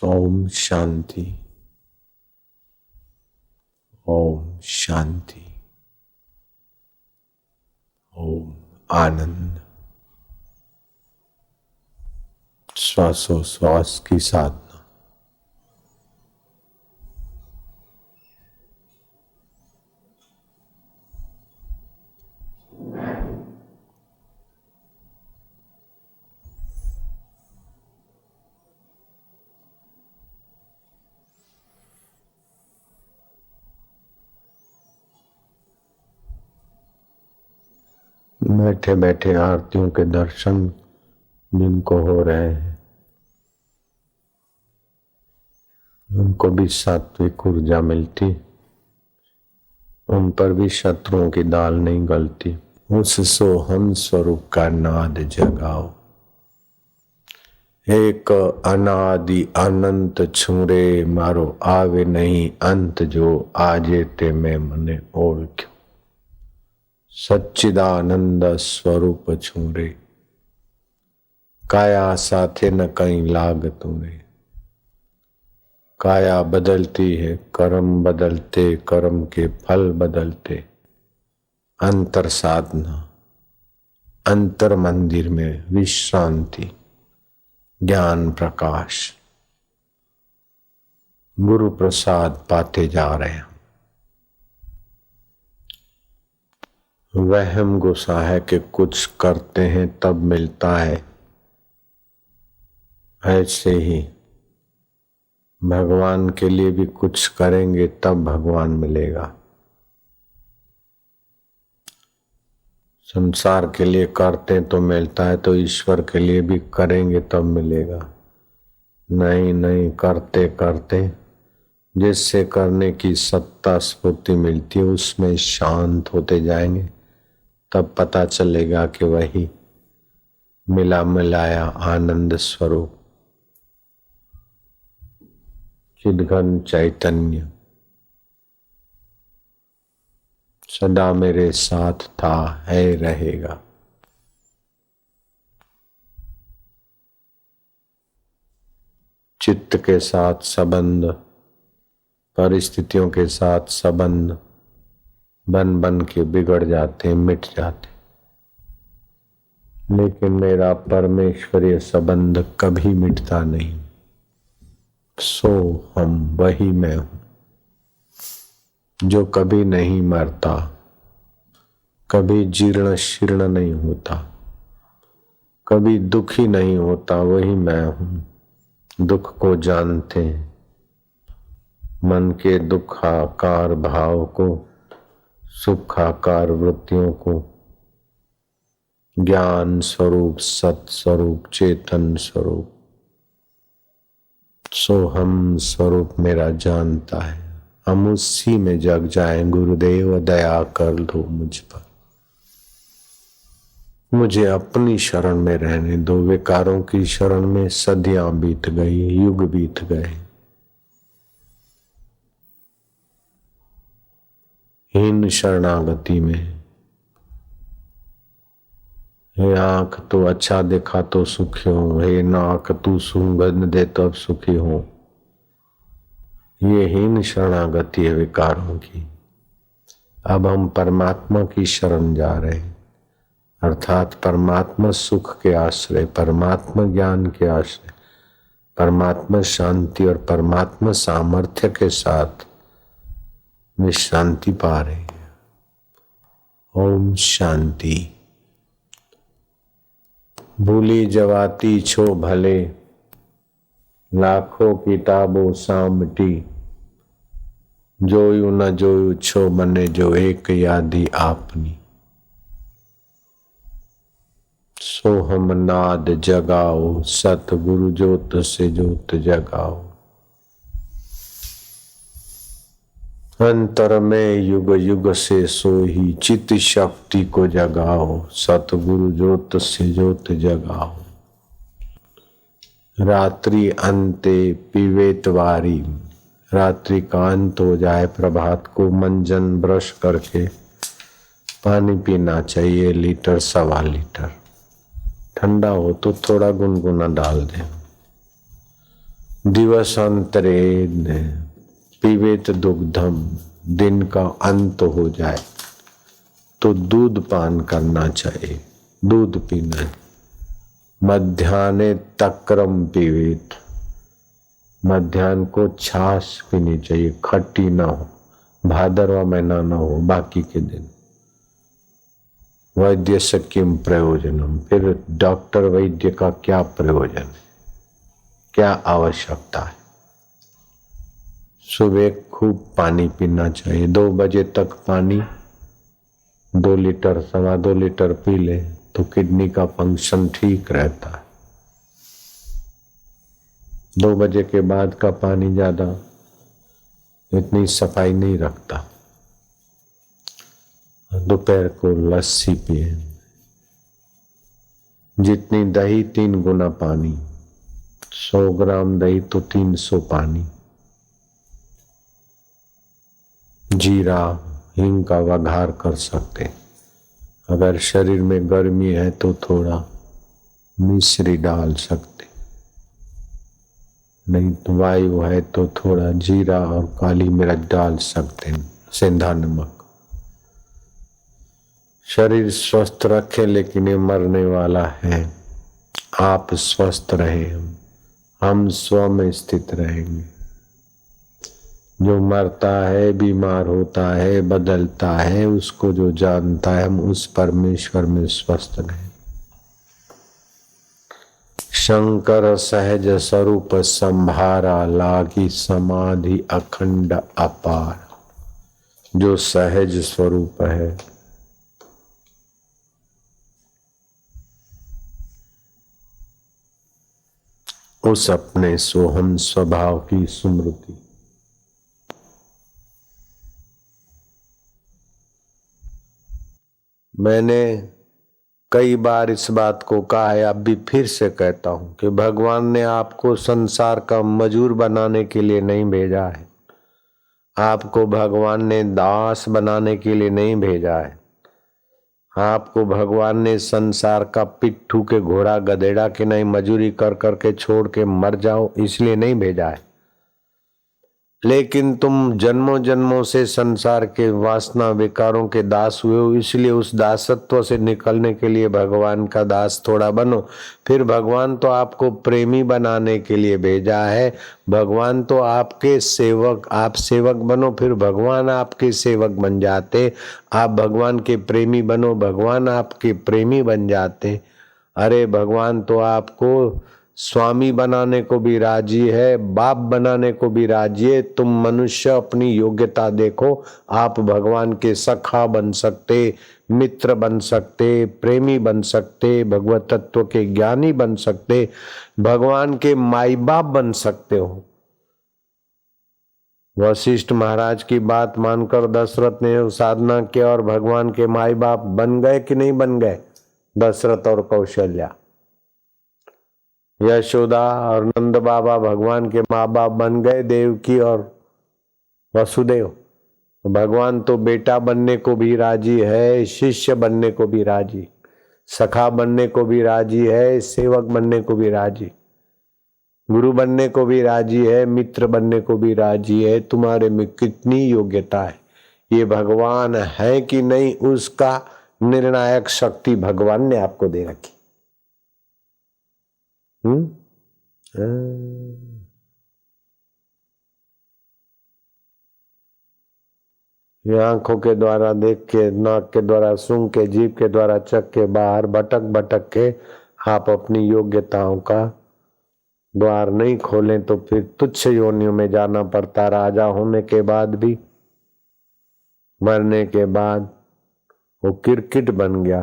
ओम शांति। ओम शांति। ओम आनंद। श्वासोश्वास की साधना। बैठे बैठे आरतियों के दर्शन जिनको हो रहे हैं उनको भी सात्विक ऊर्जा मिलती, उन पर भी शत्रुओं की दाल नहीं गलती। उस सोहम स्वरूप का नाद जगाओ। एक अनादि अनंत छुरे मारो आवे नहीं अंत, जो आजे ते में मने ओळख्यो। सच्चिदानंद स्वरूप छूरे काया साथे न कहीं लागतू रे। काया बदलती है, कर्म बदलते, कर्म के फल बदलते। अंतर साधना, अंतर मंदिर में विश्रांति, ज्ञान प्रकाश, गुरु प्रसाद पाते जा रहे हैं। वहम गुस्सा है कि कुछ करते हैं तब मिलता है, ऐसे ही भगवान के लिए भी कुछ करेंगे तब भगवान मिलेगा। संसार के लिए करते तो मिलता है, तो ईश्वर के लिए भी करेंगे तब मिलेगा। नहीं नहीं, करते करते जिससे करने की सत्ता स्फूर्ति मिलती है उसमें शांत होते जाएंगे, तब पता चलेगा कि वही मिला मिलाया आनंद स्वरूप चिद्घन चैतन्य सदा मेरे साथ था, है, रहेगा। चित्त के साथ संबंध, परिस्थितियों के साथ संबंध बन बन के बिगड़ जाते, मिट जाते, लेकिन मेरा परमेश्वरीय संबंध कभी मिटता नहीं। सो हम वही मैं हूं जो कभी नहीं मरता, कभी जीर्ण शीर्ण नहीं होता, कभी दुखी नहीं होता। वही मैं हूं। दुख को जानते हैं, मन के दुखाकार भाव को, सुखाकार वृत्तियों को ज्ञान स्वरूप, सत स्वरूप, चेतन स्वरूप, सोहम स्वरूप मेरा जानता है। हम उसी में जग जाएं। गुरुदेव दया कर दो मुझ पर, मुझे अपनी शरण में रहने दो। विकारों की शरण में सदियां बीत गई, युग बीत गए। हीन शरणागति में, हे आंख तो अच्छा देखा तो सुखी हो, हे नाक तू सुगंध दे तो अब सुखी हो। ये हीन शरणागति है विकारों की। अब हम परमात्मा की शरण जा रहे हैं, अर्थात परमात्मा सुख के आश्रय, परमात्मा ज्ञान के आश्रय, परमात्मा शांति और परमात्मा सामर्थ्य के साथ विश्रांति पा रहे हैं। ओम शांति। भूली जवाती छो भले, लाखों किताबों सामटी। जोयू न जोयू छो मने, जो एक यादी आपनी। सोहम नाद जगाओ, सतगुरु ज्योत से ज्योत जगाओ। अंतर में युग युग से सोही, चित शक्ति को जगाओ। सतगुरु ज्योत से ज्योत जगाओ। रात्रि अंते पिवेतवारी, रात्रि का अंत हो जाए, प्रभात को मंजन ब्रश करके पानी पीना चाहिए, लीटर सवा लीटर। ठंडा हो तो थोड़ा गुनगुना डाल दें। दिवसांतरे पीवेत दुग्धम, दिन का अंत हो जाए तो दूध पान करना चाहिए, दूध पीना है। मध्याह्ने तक्रम पीवेत, मध्याह्न को छाछ पीनी चाहिए, खट्टी ना हो, भादरवा महीना ना हो, बाकी के दिन। वैद्य से किम प्रयोजनम, फिर डॉक्टर वैद्य का क्या प्रयोजन है, क्या आवश्यकता है। सुबह खूब पानी पीना चाहिए, 2 बजे तक पानी 2 लीटर 2.25 लीटर पी ले तो किडनी का फंक्शन ठीक रहता है। 2 बजे के बाद का पानी ज्यादा इतनी सफाई नहीं रखता। दोपहर को लस्सी पिए, जितनी दही 3 गुना पानी, 100 ग्राम दही तो 300 पानी। जीरा हिंग का वघार कर सकते। अगर शरीर में गर्मी है तो थोड़ा मिश्री डाल सकते, नहीं तो वायु है तो थोड़ा जीरा और काली मिर्च डाल सकते, सेंधा नमक। शरीर स्वस्थ रखे, लेकिन ये मरने वाला है। आप स्वस्थ रहे, हम स्व में स्थित रहेंगे। जो मरता है, बीमार होता है, बदलता है, उसको जो जानता है, हम उस परमेश्वर में स्वस्थ रहे। शंकर सहज स्वरूप संभारा, लागी समाधि अखंड अपार। जो सहज स्वरूप है, उस अपने सोहम स्वभाव की स्मृति। मैंने कई बार इस बात को कहा है, अब भी फिर से कहता हूं कि भगवान ने आपको संसार का मजूर बनाने के लिए नहीं भेजा है। आपको भगवान ने दास बनाने के लिए नहीं भेजा है। आपको भगवान ने संसार का पिट्ठू के घोड़ा गधेड़ा के नहीं मजूरी कर करके छोड़ के मर जाओ इसलिए नहीं भेजा है। लेकिन तुम जन्मों जन्मों से संसार के वासना विकारों के दास हुए हो, इसलिए उस दासत्व से निकलने के लिए भगवान का दास थोड़ा बनो। फिर भगवान तो आपको प्रेमी बनाने के लिए भेजा है। भगवान तो आपके सेवक, आप सेवक बनो, फिर भगवान आपके सेवक बन जाते। आप भगवान के प्रेमी बनो, भगवान आपके प्रेमी बन जाते। अरे भगवान तो आपको स्वामी बनाने को भी राजी है, बाप बनाने को भी राजी है। तुम मनुष्य अपनी योग्यता देखो, आप भगवान के सखा बन सकते, मित्र बन सकते, प्रेमी बन सकते, भगवत तत्व के ज्ञानी बन सकते, भगवान के माई बाप बन सकते हो। वशिष्ठ महाराज की बात मानकर दशरथ ने साधना किया और भगवान के माई बाप बन गए कि नहीं बन गए? दशरथ और कौशल्या, यशोदा और नंद बाबा भगवान के माँ बाप बन गए, देवकी और वसुदेव। भगवान तो बेटा बनने को भी राजी है, शिष्य बनने को भी राजी, सखा बनने को भी राजी है, सेवक बनने को भी राजी, गुरु बनने को भी राजी है, मित्र बनने को भी राजी है। तुम्हारे में कितनी योग्यता है, ये भगवान है कि नहीं, उसका निर्णायक शक्ति भगवान ने आपको दे रखी। ये आंखों के द्वारा देख के, नाक के द्वारा सूंघ के, जीभ के द्वारा चख के, बाहर भटक भटक के आप अपनी योग्यताओं का द्वार नहीं खोलें तो फिर तुच्छ योनियों में जाना पड़ता। राजा होने के बाद भी, मरने के बाद वो किरकिट बन गया।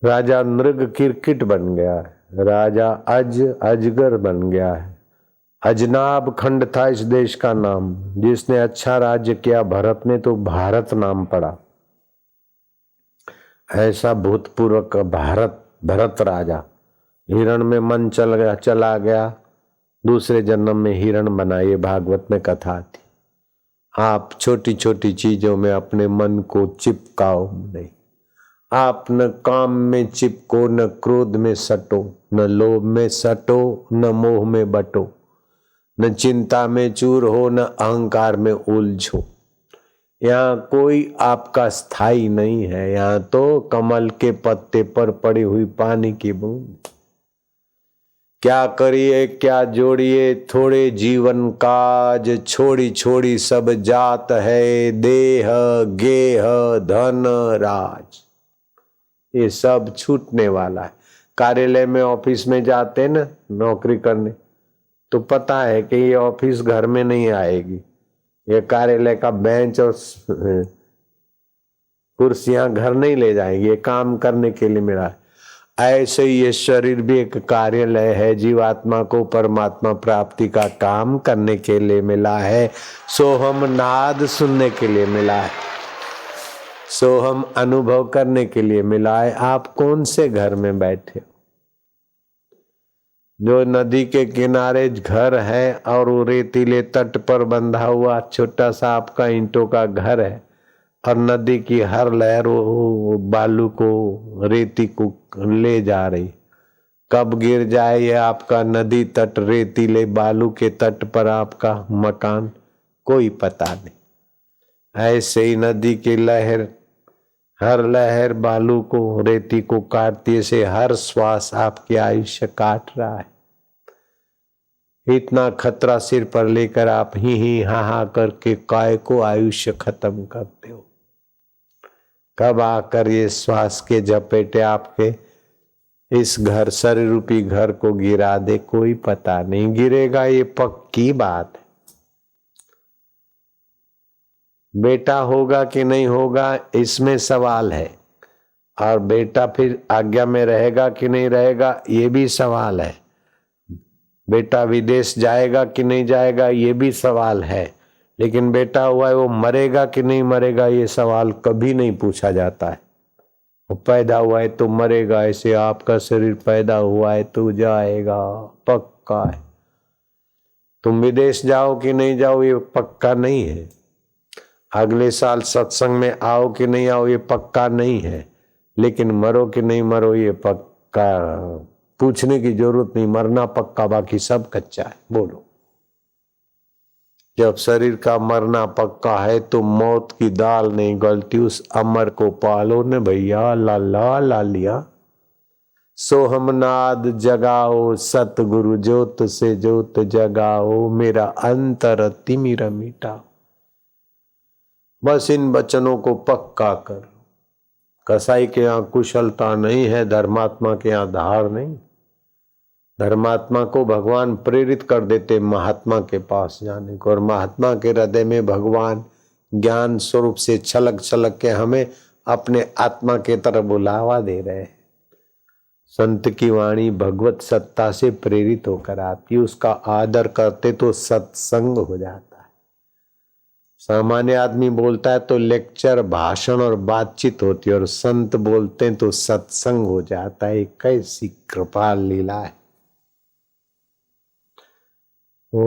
राजा मृग किरकिट बन गया है, राजा अजगर बन गया है। अजनाब खंड था इस देश का नाम, जिसने अच्छा राज्य किया भरत ने तो भारत नाम पड़ा। ऐसा भूतपूर्व का भरत राजा हिरण में मन चला गया, दूसरे जन्म में हिरण बना। ये भागवत में कथा थी। आप छोटी छोटी चीजों में अपने मन को चिपकाओ नहीं। आप न काम में चिपको, न क्रोध में सटो, न लोभ में सटो, न मोह में बटो, न चिंता में चूर हो, न अहंकार में उलझो। यहाँ कोई आपका स्थायी नहीं है। यहाँ तो कमल के पत्ते पर पड़ी हुई पानी की बूंद। क्या करिए क्या जोड़िए, थोड़े जीवन काज, छोड़ी छोड़ी सब जात है, देह गेह धन राज, ये सब छूटने वाला है। कार्यालय में ऑफिस में जाते हैं ना नौकरी करने, तो पता है कि ये ऑफिस घर में नहीं आएगी। ये कार्यालय का बेंच और कुर्सियां घर नहीं ले जाएंगी, ये काम करने के लिए मिला है। ऐसे ही ये शरीर भी एक कार्यालय है, जीवात्मा को परमात्मा प्राप्ति का काम करने के लिए मिला है। सोहम नाद सुनने के लिए मिला है, सोहम अनुभव करने के लिए मिला है। आप कौन से घर में बैठे हो? जो नदी के किनारे घर है और वो रेतीले तट पर बंधा हुआ छोटा सा आपका ईंटों का घर है, और नदी की हर लहर वो बालू को रेती को ले जा रही। कब गिर जाए ये आपका नदी तट रेतीले बालू के तट पर आपका मकान, कोई पता नहीं। ऐसे ही नदी की लहर, हर लहर बालू को रेती को काटती से हर श्वास आपकी आयुष्य काट रहा है। इतना खतरा सिर पर लेकर आप ही हा करके काय को आयुष्य खत्म करते हो। कब आकर ये श्वास के झपेटे आपके इस घर शरीर रूपी घर को गिरा दे, कोई पता नहीं। गिरेगा ये पक्की बात है। बेटा होगा कि नहीं होगा इसमें सवाल है, और बेटा फिर आज्ञा में रहेगा कि नहीं रहेगा ये भी सवाल है। बेटा विदेश जाएगा कि नहीं जाएगा ये भी सवाल है। लेकिन बेटा हुआ है वो मरेगा कि नहीं मरेगा ये सवाल कभी नहीं पूछा जाता है। वो पैदा हुआ है तो मरेगा, ऐसे आपका शरीर पैदा हुआ है तो जाएगा, पक्का है। तुम विदेश जाओ कि नहीं जाओ ये पक्का नहीं है। अगले साल सत्संग में आओ कि नहीं आओ ये पक्का नहीं है। लेकिन मरो कि नहीं मरो ये पक्का, पूछने की जरूरत नहीं। मरना पक्का, बाकी सब कच्चा है। बोलो, जब शरीर का मरना पक्का है तो मौत की दाल नहीं गलती, उस अमर को पालो न भैया, लाला लालिया। सोहमनाद जगाओ सतगुरु, ज्योत से ज्योत जगाओ, मेरा अंतर तिमिर मिटाओ। बस इन वचनों को पक्का कर। कसाई के यहाँ कुशलता नहीं है, धर्मात्मा के यहाँ धार नहीं। धर्मात्मा को भगवान प्रेरित कर देते महात्मा के पास जाने को, और महात्मा के हृदय में भगवान ज्ञान स्वरूप से छलक छलक के हमें अपने आत्मा के तरफ बुलावा दे रहे हैं। संत की वाणी भगवत सत्ता से प्रेरित होकर आती, उसका आदर करते तो सत्संग हो जाता है। सामान्य आदमी बोलता है तो लेक्चर भाषण और बातचीत होती है, और संत बोलते हैं तो सत्संग हो जाता है। कैसी कृपा लीला है। ओ